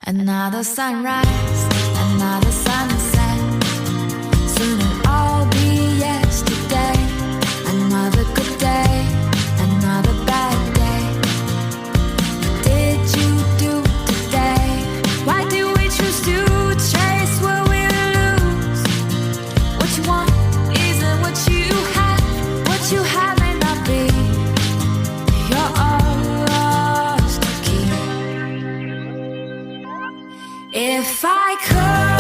Another sunrise, another sunset. Soon it'll all be yesterday. Another good day, another bad day. What did you do today? Why do we choose to chase what we lose? What you want isn't what you have. What you have may not be yours to keep. If I could